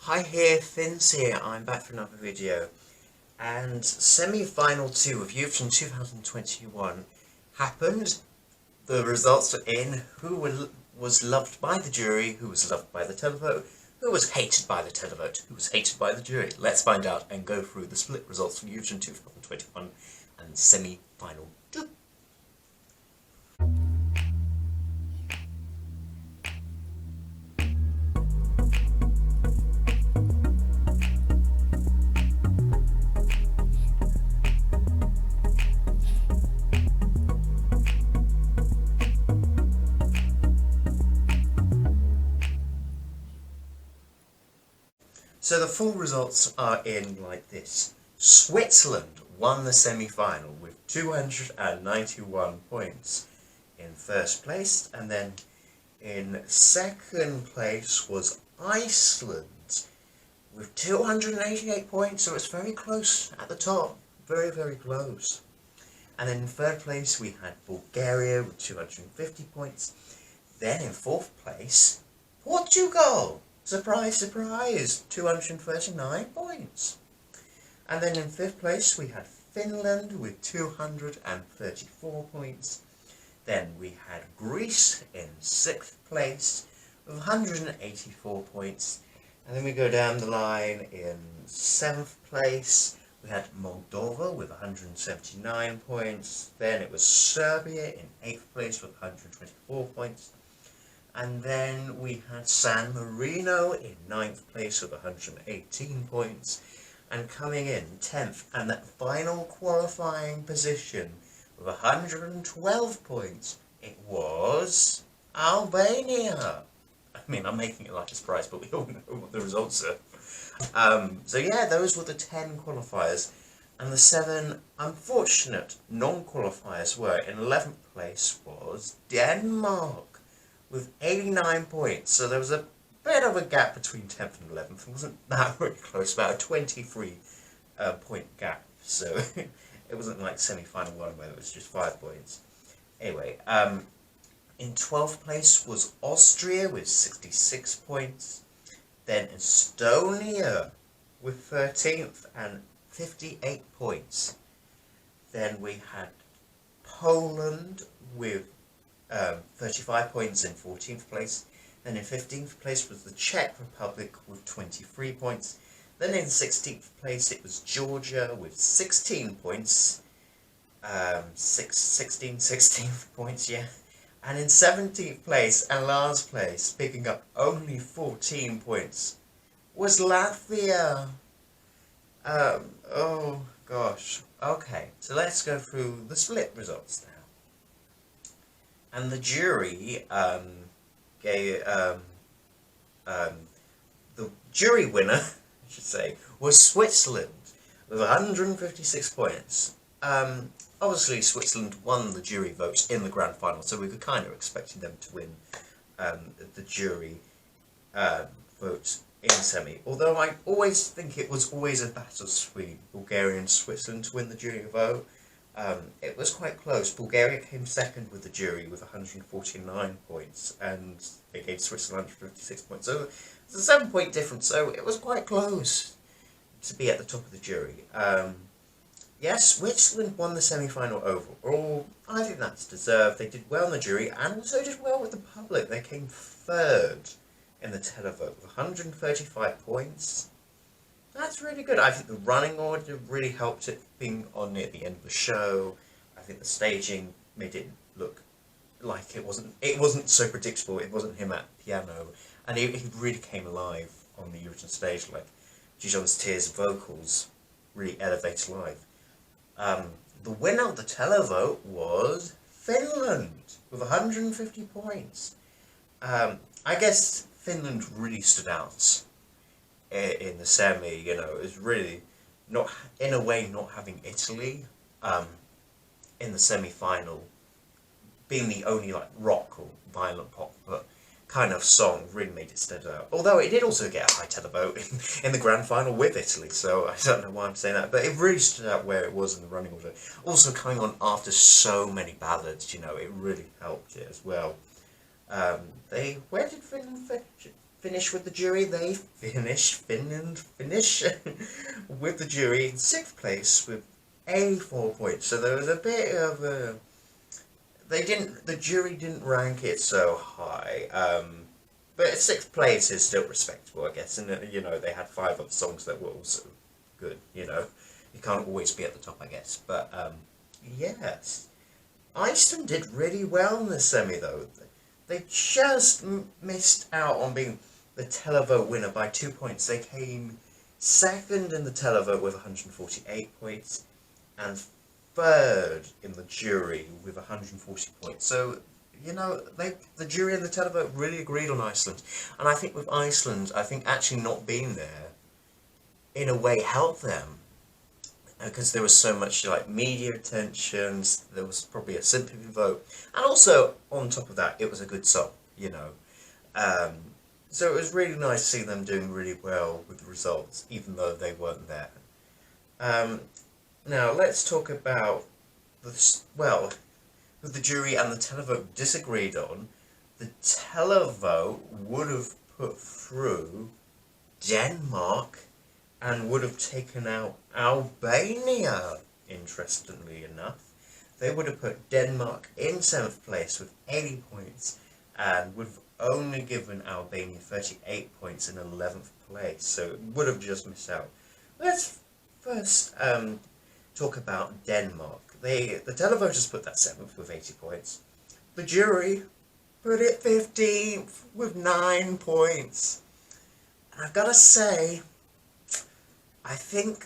Hi here, Finns here. I'm back for another video. And semi-final 2 of Eurovision 2021 happened. The results are in. Was loved by the jury, who was loved by the televote, who was hated by the televote, who was hated by the jury. Let's find out and go through the split results from Eurovision 2021 and semi-final 2. So the full results are in like this. Switzerland won the semi-final with 291 points in first place, and then in second place was Iceland with 288 points, so it's very close at the top, very, very close. And then in third place we had Bulgaria with 250 points. Then in fourth place, Portugal. Surprise, surprise, 239 points. And then in fifth place we had Finland with 234 points. Then we had Greece in sixth place with 184 points. And then we go down the line in seventh place. We had Moldova with 179 points. Then it was Serbia in eighth place with 124 points. And then we had San Marino in ninth place with 118 points. And coming in 10th and that final qualifying position with 112 points, it was Albania. I mean, I'm making it like a surprise, but we all know what the results are. So yeah, those were the 10 qualifiers. And the 7 unfortunate non-qualifiers were, in 11th place was Denmark with 89 points. So there was a bit of a gap between 10th and 11th. It wasn't that very close, about a 23 point gap. So it wasn't like semi-final 1 where it was just 5 points. Anyway, in 12th place was Austria with 66 points. Then Estonia with 13th and 58 points. Then we had Poland with 35 points in 14th place. Then in 15th place was the Czech Republic with 23 points. Then in 16th place it was Georgia with 16 points. 16th points, yeah. And in 17th place and last place, picking up only 14 points, was Latvia. Oh gosh. Okay, so let's go through the split results now. And the jury gave the jury winner, I should say, was Switzerland with 156 points. Obviously, Switzerland won the jury votes in the grand final, so we were kind of expecting them to win the jury vote in semi. Although I always think it was always a battle between Bulgaria and Switzerland to win the jury vote. It was quite close. Bulgaria came second with the jury with 149 points, and they gave Switzerland 156 points. So it's a 7-point difference, so it was quite close to be at the top of the jury. Yes, Switzerland won the semi-final overall. I think that's deserved. They did well in the jury, and also did well with the public. They came third in the televote with 135 points. That's really good. I think the running order really helped it being on near the end of the show. I think the staging made it look like it wasn't so predictable. It wasn't him at piano, and he really came alive on the Eurovision stage. Like Gijon's Tears vocals really elevated live. The winner of the televote was Finland with 150 points. I guess Finland really stood out in the semi. You know, it was really not, in a way, not having Italy in the semi-final, being the only like rock or violent pop kind of song, really made it stand out. Although it did also get a high televote in the grand final with Italy, so I don't know why I'm saying that, but it really stood out where it was in the running order. Also coming on after so many ballads, you know, it really helped it as well. Where did Finland finish with the jury. Finland finish with the jury in 6th place with 84 points. So there was a bit of a... the jury didn't rank it so high. But 6th place is still respectable, I guess. And, you know, they had 5 other songs that were also good, you know. You can't always be at the top, I guess. But, yes. Iceland did really well in the semi, though. They just missed out on being the televote winner by 2 points. They came 2nd in the televote with 148 points, and 3rd in the jury with 140 points. So, you know, the jury and the televote really agreed on Iceland. And I think with Iceland, I think actually not being there, in a way, helped them. Because there was so much like media attention, there was probably a sympathy vote, and also on top of that, it was a good song, you know. So it was really nice to see them doing really well with the results, even though they weren't there. Now let's talk about what the jury and the televote disagreed on. The televote would have put through Denmark and would have taken out Albania, interestingly enough. They would have put Denmark in 7th place with 80 points and would have only given Albania 38 points in 11th place, so it would have just missed out. Let's first talk about Denmark. The televoters put that 7th with 80 points. The jury put it 15th with 9 points. And I've got to say, I think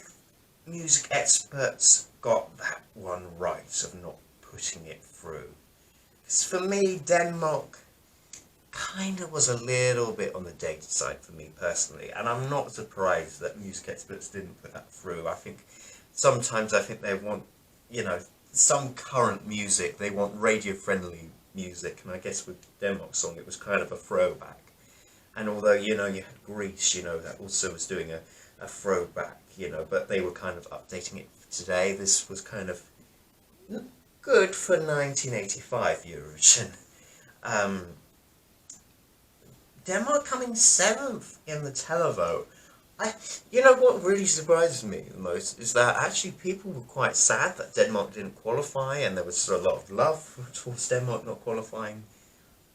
music experts got that one right of not putting it through. Because for me, Denmark kind of was a little bit on the dated side for me personally, and I'm not surprised that music experts didn't put that through. I think sometimes they want, you know, some current music, they want radio-friendly music, and I guess with Denmark's song it was kind of a throwback. And although, you know, you had Greece, you know, that also was doing a throwback, you know, but they were kind of updating it for today. This was kind of good for 1985 Eurovision. Denmark coming 7th in the televote. You know what really surprises me the most is that actually people were quite sad that Denmark didn't qualify, and there was a lot of love towards Denmark not qualifying.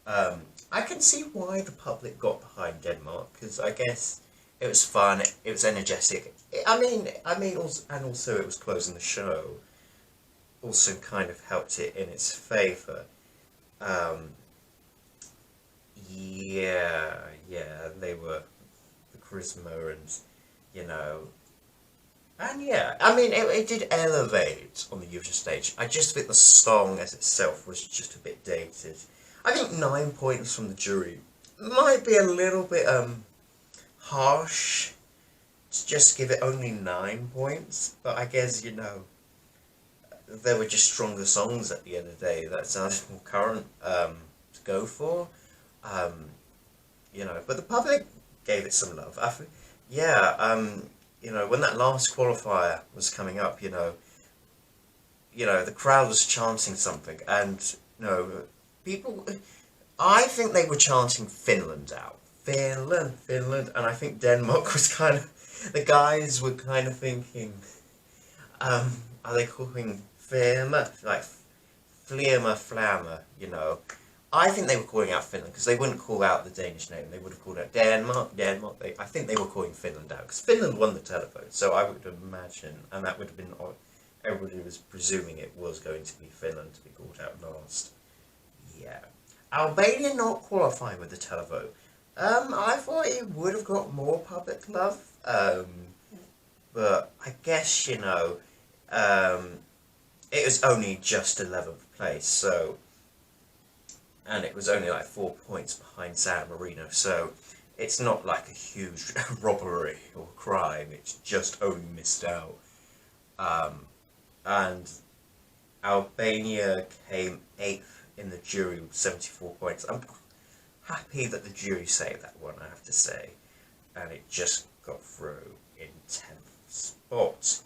I can see why the public got behind Denmark, because I guess it was fun, it was energetic. Also it was closing the show. Also kind of helped it in its favour. Yeah, they were the charisma and, you know, and yeah, I mean, it did elevate on the Eurovision stage. I just think the song as itself was just a bit dated. I think 9 points from the jury might be a little bit harsh to just give it only 9 points, but I guess, you know, there were just stronger songs at the end of the day that sounded more current to go for. You know, but the public gave it some love. You know, when that last qualifier was coming up, you know, the crowd was chanting something, and, you know, people, I think they were chanting Finland out. Finland, and I think Denmark was kind of, the guys were kind of thinking, are they calling Firma, like Flerma, Flamma, you know. I think they were calling out Finland, because they wouldn't call out the Danish name, they would have called out Denmark. I think they were calling Finland out, because Finland won the televote, so I would imagine, and that would have been, everybody was presuming it was going to be Finland to be called out last. Yeah. Albania not qualifying with the televote. I thought it would have got more public love, but I guess, you know, it was only just 11th place, so, and it was only like 4 points behind San Marino, so it's not like a huge robbery or crime, it's just only missed out. And Albania came 8th in the jury with 74 points. I'm happy that the jury saved that one, I have to say, and it just got through in 10th spot.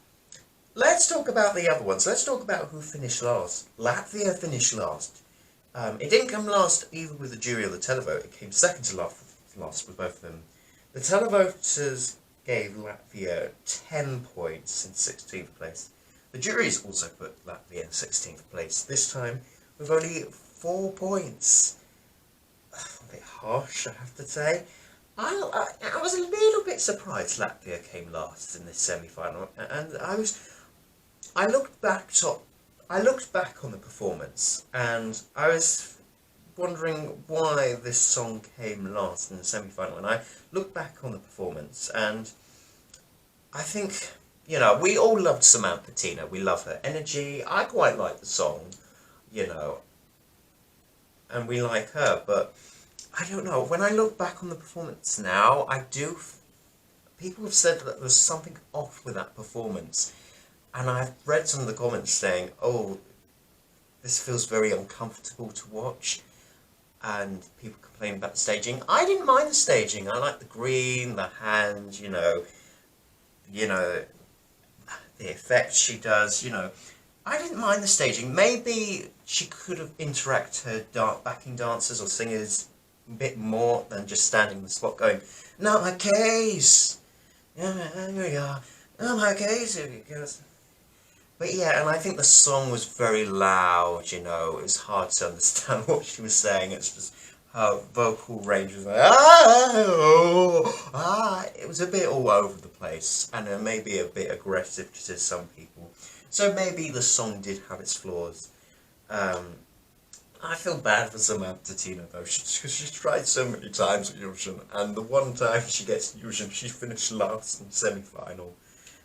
Let's talk about the other ones. Let's talk about who finished last. Latvia finished last. It didn't come last either with the jury or the televote. It came second to lost with both of them. The televoters gave Latvia 10 points in 16th place. The juries also put Latvia in 16th place, this time with only 4 points. A bit harsh, I have to say. I was a little bit surprised Latvia came last in this semi-final, and I looked back on the performance, and I was wondering why this song came last in the semi-final, and I looked back on the performance, and I think, you know, we all loved Samantha Tina. We love her energy. I quite like the song, you know, and we like her, but I don't know. When I look back on the performance now, people have said that there's something off with that performance, and I've read some of the comments saying, oh, this feels very uncomfortable to watch, and people complain about the staging. I didn't mind the staging. I like the green, the hand, you know, the effects she does, you know. I didn't mind the staging. Maybe she could have interacted her backing dancers or singers a bit more than just standing in the spot going, not my case, yeah, here we are, not my case, here it goes. But yeah, and I think the song was very loud, you know, it was hard to understand what she was saying. It's just her vocal range was like, it was a bit all over the place, and maybe a bit aggressive to some people. So maybe the song did have its flaws. I feel bad for Samantha Tina though, she's tried so many times at Eurovision, and the one time she gets to Eurovision, she finished last in the semi-final.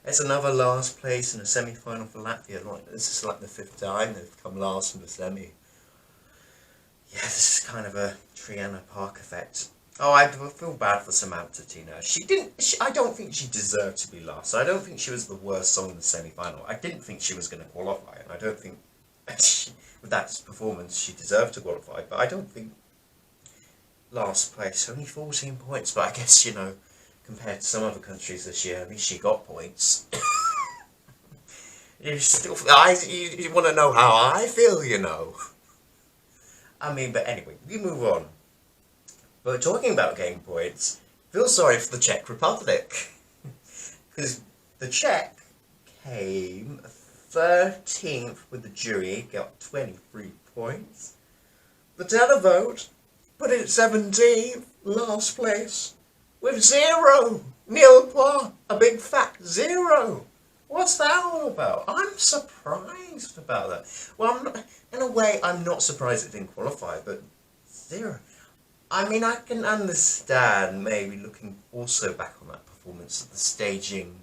It's another last place in a semi-final for Latvia. This is like the 5th time they've come last in the semi. Yeah, this is kind of a Triana Park effect. Oh, I feel bad for Samantha Tina. I don't think she deserved to be last. I don't think she was the worst song in the semi-final. I didn't think she was going to qualify, and I don't think with that performance she deserved to qualify. But I don't think last place, only 14 points. But I guess, you know, compared to some other countries this year, at least she got points. You want to know how I feel, you know. I mean, but anyway, we move on. But talking about getting points, feel sorry for the Czech Republic. Because the Czech came 13th with the jury, got 23 points. The televote put it 17th, last place, with 0. Nil point, a big fat 0. What's that all about? I'm surprised about that. Well, in a way, I'm not surprised it didn't qualify, but 0. I mean, I can understand maybe looking also back on that performance that the staging,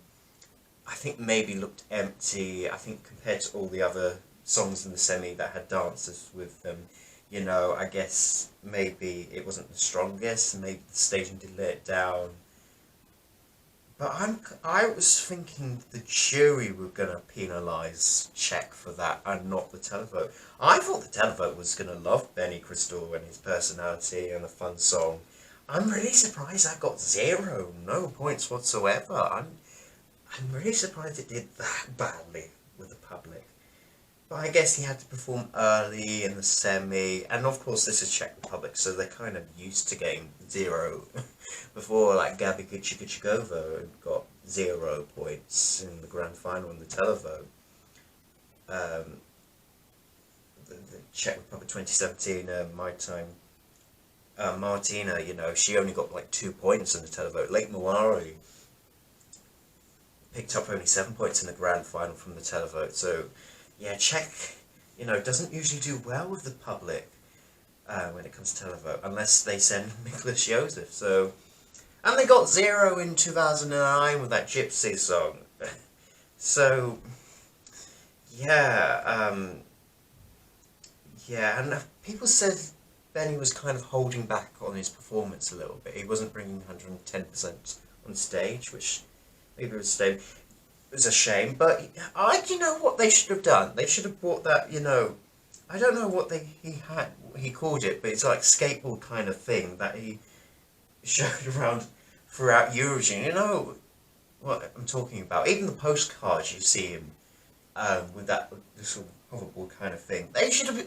I think maybe looked empty. I think compared to all the other songs in the semi that had dancers with them, you know, I guess maybe it wasn't the strongest, and maybe the staging did let it down. But I was thinking the jury were going to penalise Czech for that and not the televote. I thought the televote was going to love Benny Crystal and his personality and a fun song. I'm really surprised I got 0, no points whatsoever. I'm really surprised it did that badly with the public. But I guess he had to perform early in the semi, and of course this is Czech Republic, so they're kind of used to getting 0. Before, like, Gabi Gichigova got 0 points in the grand final in the televote. The Czech Republic 2017, my time, Martina, you know, she only got like 2 points in the televote. Lake Mawari picked up only 7 points in the grand final from the televote. So, yeah, Czech, you know, doesn't usually do well with the public when it comes to televote, unless they send Miklas Josef. So, and they got 0 in 2009 with that Gypsy song. So, yeah, and people said Benny was kind of holding back on his performance a little bit. He wasn't bringing 110% on stage, which maybe was a shame. But you know what they should have done? They should have brought that, you know, I don't know what he called it, but it's like skateboard kind of thing that he showed around throughout Eurovision. You know what I'm talking about? Even the postcards, you see him with that sort of hoverboard kind of thing. They should have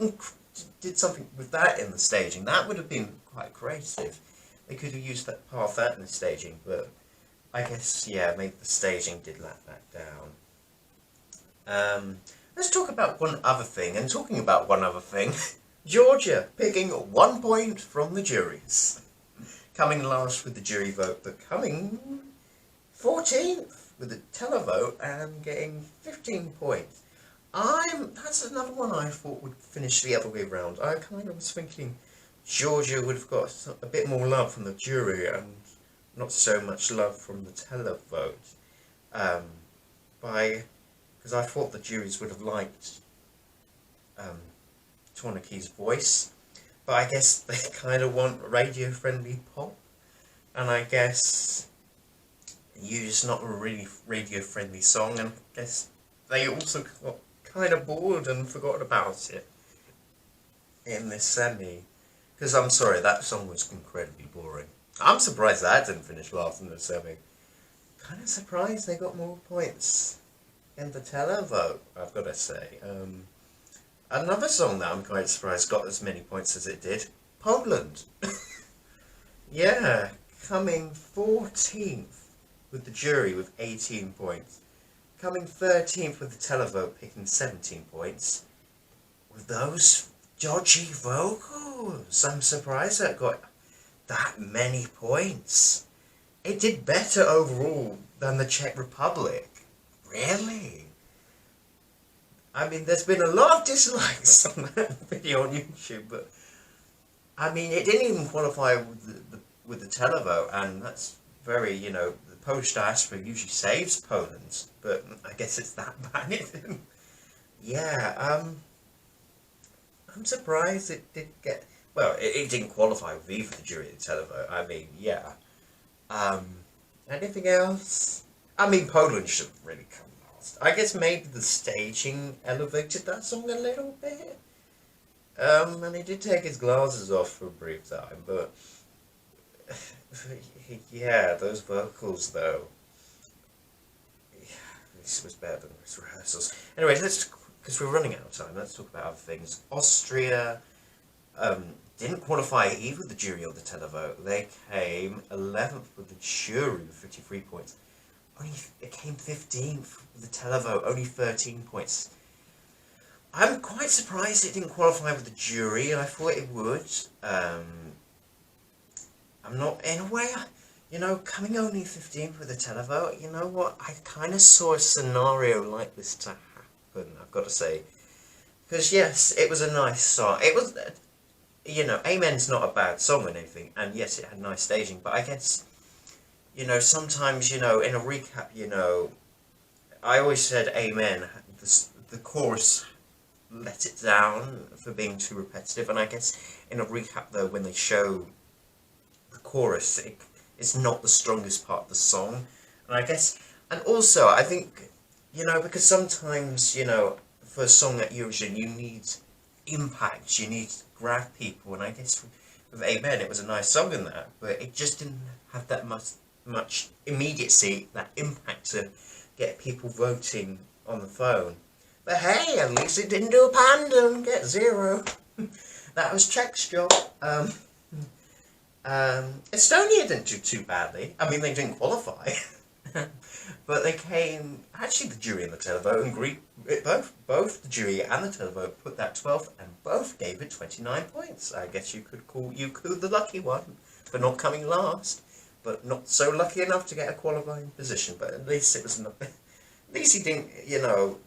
did something with that in the staging. That would have been quite creative. They could have used that part of that in the staging, but I guess, yeah, maybe the staging did let that down. Let's talk about one other thing, and talking about one other thing, Georgia picking 1 point from the juries. Coming last with the jury vote, but coming 14th with the televote and getting 15 points. That's another one I thought would finish the other way around. I kind of was thinking Georgia would have got a bit more love from the jury and not so much love from the televote. Because I thought the juries would have liked Tornake's voice, but I guess they kind of want radio-friendly pop, and I guess You's not a really radio-friendly song, and I guess they also got kind of bored and forgot about it in this semi. Because I'm sorry, that song was incredibly boring. I'm surprised that didn't finish last in the semi. Kind of surprised they got more points in the televote, I've got to say. Another song that I'm quite surprised got as many points as it did, Poland. Yeah, coming 14th with the jury with 18 points. Coming 13th with the televote picking 17 points. With those dodgy vocals, I'm surprised that it got that many points. It did better overall than the Czech Republic. Really? I mean, there's been a lot of dislikes on that video on YouTube, but I mean, it didn't even qualify with the televote, and that's very, the Polish diaspora usually saves Poland, but I guess it's that bad. Yeah, I'm surprised it did get, well, it didn't qualify with either the jury or the televote. I mean, yeah. Anything else? I mean, Poland should have really come last. I guess maybe the staging elevated that song a little bit. And he did take his glasses off for a brief time, but yeah, those vocals though. Yeah, this was better than his rehearsals. Anyway, because we're running out of time, let's talk about other things. Austria didn't qualify either the jury or the televote. They came 11th with the jury with 53 points. It came 15th with the televote, only 13 points. I'm quite surprised it didn't qualify with the jury. I thought it would. I'm not, in a way, coming only 15th with the televote, you know what? I kind of saw a scenario like this to happen, I've got to say. Because, yes, it was a nice song. It was, Amen's not a bad song or anything. And, yes, it had nice staging. But I guess, sometimes, in a recap, I always said Amen, the chorus let it down for being too repetitive, and I guess in a recap though, when they show the chorus, it's not the strongest part of the song, and I guess, and also I think, because sometimes, for a song at Eurovision you need impact, you need to grab people, and I guess with Amen it was a nice song in that, but it just didn't have that much immediacy, that impact to get people voting on the phone. But hey, at least it didn't do a panda and get 0. That was Czech's job. Estonia didn't do too badly. I mean, they didn't qualify. But they came, actually the jury and the televote agreed, both the jury and the televote put that 12th and both gave it 29 points. I guess you could call Yuku the lucky one for not coming last, but not so lucky enough to get a qualifying position. But at least it was not, at least he didn't,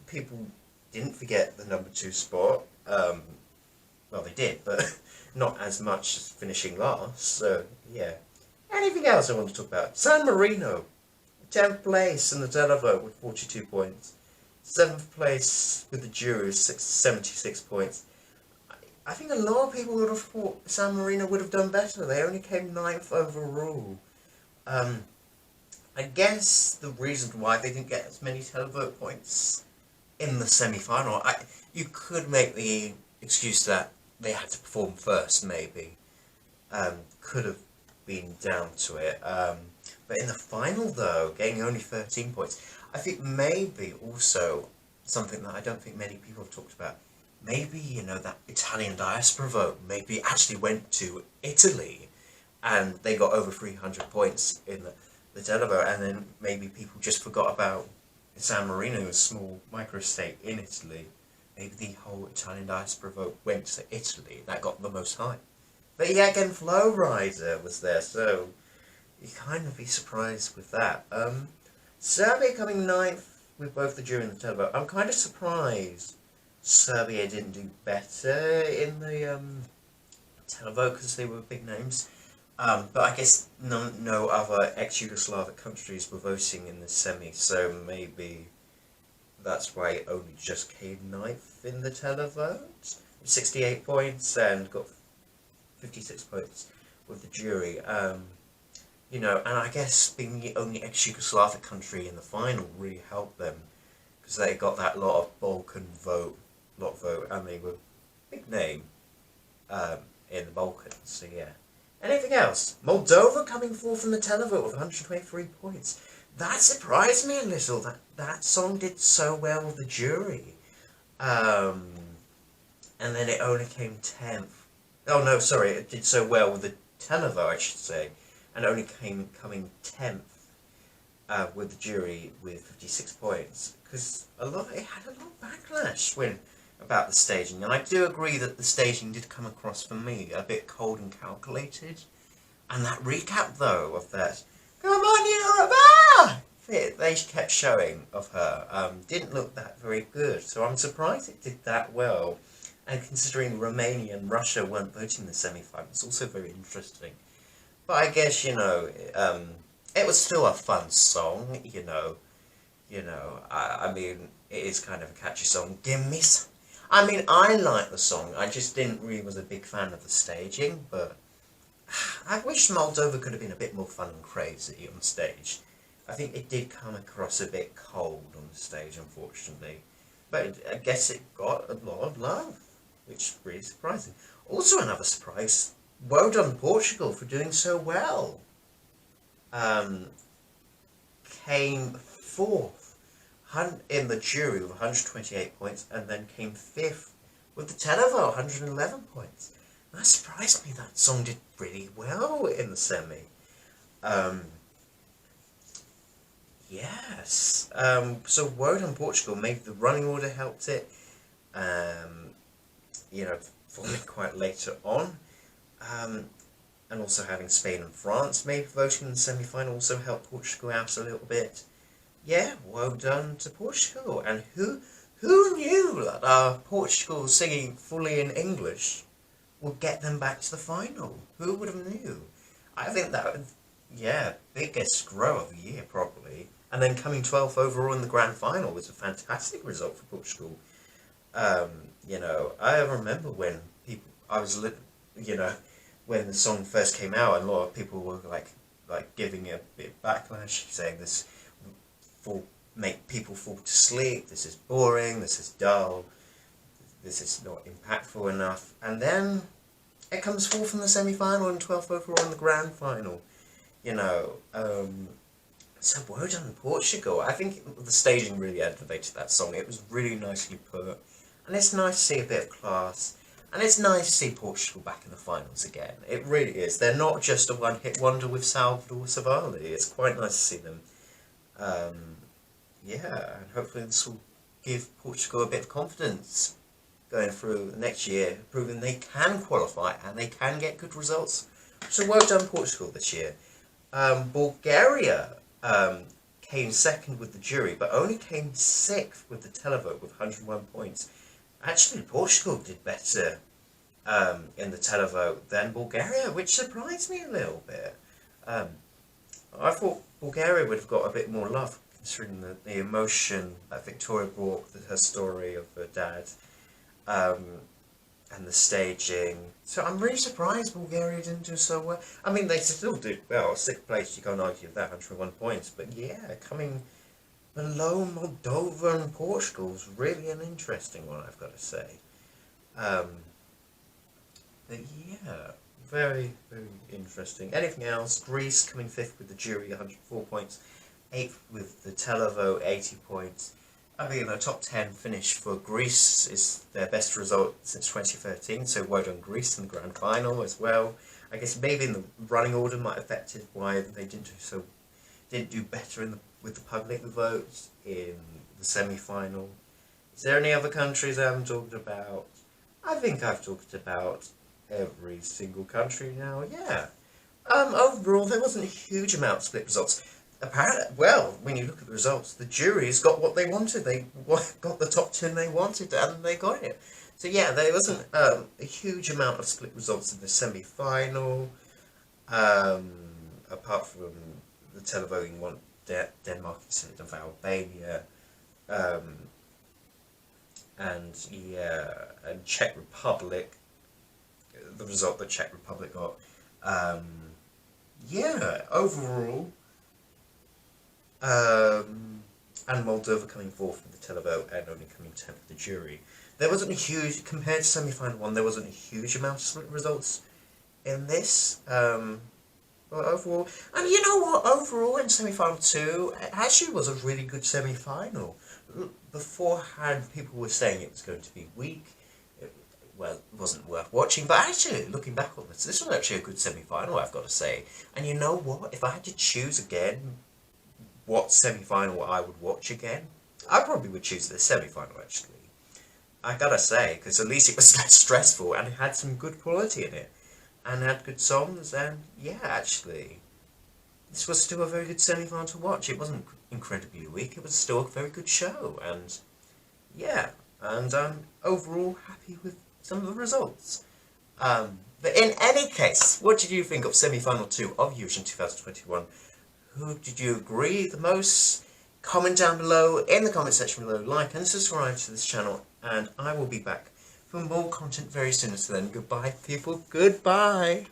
people didn't forget the number 2 spot. Well, they did, but not as much as finishing last. So, yeah. Anything else I want to talk about? San Marino, 10th place in the televote with 42 points. 7th place with the jury with 76 points. I think a lot of people would have thought San Marino would have done better. They only came 9th overall. I guess the reason why they didn't get as many televote points in the semi-final, you could make the excuse that they had to perform first, maybe. Could have been down to it. But in the final, though, getting only 13 points, I think maybe also something that I don't think many people have talked about, maybe, that Italian diaspora vote maybe actually went to Italy, and they got over 300 points in the televote, and then maybe people just forgot about San Marino, a small microstate in Italy. Maybe the whole Italian diaspora vote went to Italy. That got the most hype. But yeah, again, Flowrider was there, so you kind of be surprised with that. Serbia coming ninth with both the jury and the televote. I'm kind of surprised Serbia didn't do better in the televote because they were big names. But I guess no other ex-Yugoslavic countries were voting in the semi, so maybe that's why it only just came ninth in the televote. 68 points and got 56 points with the jury. You know, and I guess being the only ex-Yugoslavic country in the final really helped them because they got that lot of Balkan vote, and they were big name in the Balkans. So yeah. Anything else? Moldova coming fourth in the televote with 123 points. That surprised me a little. That song did so well with the jury. And then it only came 10th. Oh no, sorry, it did so well with the televote, I should say. And only coming 10th with the jury with 56 points. Because it had a lot of backlash about the staging, and I do agree that the staging did come across for me a bit cold and calculated. And that recap though of that "Come on Europe!" they kept showing of her didn't look that very good. So I'm surprised it did that well. And considering Romania and Russia weren't voting in the semi-final, it's also very interesting. But I guess it was still a fun song. I mean, it is kind of a catchy song. Gimme. I mean, I like the song, I just was a big fan of the staging, but I wish Moldova could have been a bit more fun and crazy on stage. I think it did come across a bit cold on the stage, unfortunately. But I guess it got a lot of love, which is really surprising. Also another surprise, well done Portugal for doing so well. Came fourth in the jury with 128 points, and then came fifth with the televote, 111 points. That surprised me. That song did pretty well in the semi. Yes. So well done Portugal. Maybe the running order helped it. Falling quite later on. And also having Spain and France maybe voting in the semi-final also helped Portugal out a little bit. Yeah, well done to Portugal. And who knew that Portugal singing fully in English would get them back to the final? Who would have knew? I think that, biggest grow of the year probably. And then coming 12th overall in the grand final was a fantastic result for Portugal. I remember when when the song first came out, and a lot of people were like giving it a bit of backlash, saying this make people fall to sleep, this is boring, this is dull, this is not impactful enough. And then it comes fourth in the semi-final and 12th overall in the grand final. So well done Portugal. I think the staging really elevated that song. It was really nicely put, and it's nice to see a bit of class, and it's nice to see Portugal back in the finals again. It really is. They're not just a one-hit wonder with Salvador Savali. It's quite nice to see them. And hopefully this will give Portugal a bit of confidence going through next year, proving they can qualify and they can get good results. So well done Portugal this year. Bulgaria came second with the jury, but only came sixth with the televote with 101 points. Actually, Portugal did better in the televote than Bulgaria, which surprised me a little bit. I thought Bulgaria would have got a bit more love, considering the emotion that Victoria brought with her story of her dad, and the staging. So I'm really surprised Bulgaria didn't do so well. I mean, they still did well. 6th place, you can't argue with that, 101 points. But yeah, coming below Moldova and Portugal is really an interesting one, I've got to say. But yeah, very, very interesting. Anything else? Greece coming 5th with the jury, 104 points. 8th with the televote, 80 points. I think the top 10 finish for Greece is their best result since 2013, so well done Greece in the grand final as well. I guess maybe in the running order might have affected why they didn't do better with the public votes in the semi-final. Is there any other countries I haven't talked about? I think I've talked about every single country now. Yeah. Overall, there wasn't a huge amount of split results. Apparently, well, when you look at the results, the juries got what they wanted. They got the top 10 they wanted, and they got it. So yeah, there wasn't a huge amount of split results in the semi-final, apart from the televoting one, Denmark instead of Albania, and Czech Republic. The result the Czech Republic got. Yeah, overall. And Moldova coming fourth in the televote and only coming 10th for the jury. There wasn't a huge, compared to semi-final one, there wasn't a huge amount of split results in this. Well, overall, and you know what, overall in semi-final 2, it actually was a really good semi-final. Beforehand, people were saying it was going to be weak. Well, it wasn't worth watching, but actually, looking back on this was actually a good semi-final, I've got to say. And you know what, if I had to choose again what semi-final I would watch again, I probably would choose the semi-final, actually. I gotta say, because at least it was less stressful, and it had some good quality in it, and it had good songs, and yeah, actually, this was still a very good semi-final to watch. It wasn't incredibly weak, it was still a very good show, and yeah, and I'm overall happy with some of the results. But in any case, what did you think of semi-final 2 of Eurovision 2021? Who did you agree the most? Comment down below in the comment section below, like and subscribe to this channel, and I will be back for more content very soon. So then, goodbye people, goodbye!